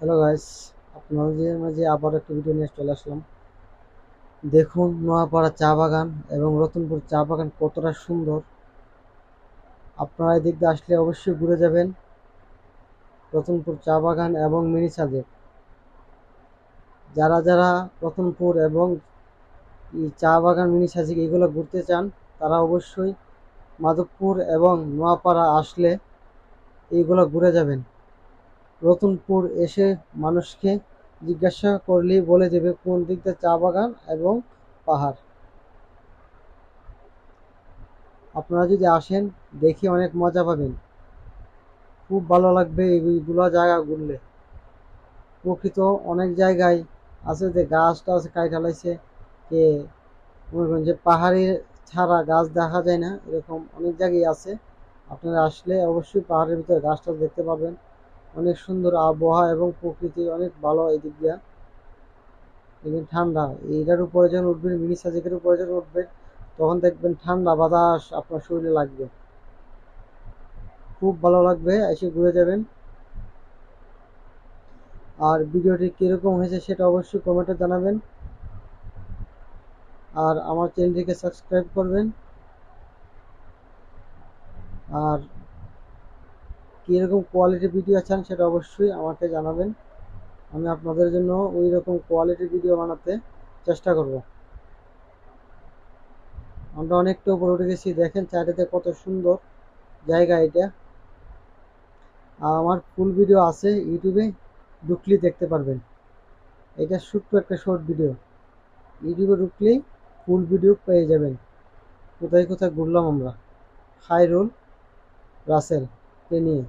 Hello guys, আপনাদের মাঝে আবার একটা ভিডিও নিয়ে চলে আসলাম। দেখুন নোয়াপাড়া চা বাগান এবং রতনপুর চা বাগান কতটা সুন্দর। আপনারা এই দিক দিয়ে আসলে অবশ্যই ঘুরে যাবেন রতনপুর চা বাগান এবং মিনি সাজেক। যারা যারা রতনপুর এবং এই চা বাগান মিনি সাজেক এগুলো ঘুরতে চান তারা অবশ্যই মাধবপুর এবং নোয়াপাড়া আসলে এইগুলো ঘুরে যাবেন। রতনপুর এসে মানুষকে জিজ্ঞাসা করলেই বলে দেবে কোন দিক দিয়ে চা বাগান এবং পাহাড়। আপনারা যদি আসেন দেখে অনেক মজা পাবেন, খুব ভালো লাগবে এইগুলো জায়গা ঘুরলে। প্রকৃত অনেক জায়গায় আছে যে গাছ টাছ কাইটা লাইছে, কে মনে করেন যে পাহাড়ে ছাড়া গাছ দেখা যায় না, এরকম অনেক জায়গায় আছে। আপনারা আসলে অবশ্যই পাহাড়ের ভিতরে গাছ টাছ দেখতে পাবেন। অনেক সুন্দর আবহাওয়া এবং প্রকৃতি অনেক ভালো এই দিক দিয়া। দেখবেন ঠান্ডা, এইটার উপরে যখন উঠবেন মিনি সাজেকের উপরে যখন উঠবেন তখন দেখবেন ঠান্ডা বাতাস আপনার শরীরে লাগবে, খুব ভালো লাগবে, এসে ঘুরে যাবেন। আর ভিডিওটি কীরকম হয়েছে সেটা অবশ্যই কমেন্টে জানাবেন। আর আমার চ্যানেলটিকে সাবস্ক্রাইব করবেন। আর কীরকম কোয়ালিটি ভিডিও চান সেটা অবশ্যই আমাকে জানাবেন। আমি আপনাদের জন্য ওই রকম কোয়ালিটি ভিডিও বানাতে চেষ্টা করব। আমরা অনেকটা উপরে উঠে গেছি, দেখেন চারিদিকে কত সুন্দর জায়গা এটা। আমার ফুল ভিডিও আছে ইউটিউবে, ঢুকলেই দেখতে পারবেন। এটা ছোট্ট একটা শর্ট ভিডিও, ইউটিউবে ঢুকলেই ফুল ভিডিও পেয়ে যাবেন। কোথায় কোথায় ঘুরলাম আমরা খায়রুল রাসেল কে নিয়ে।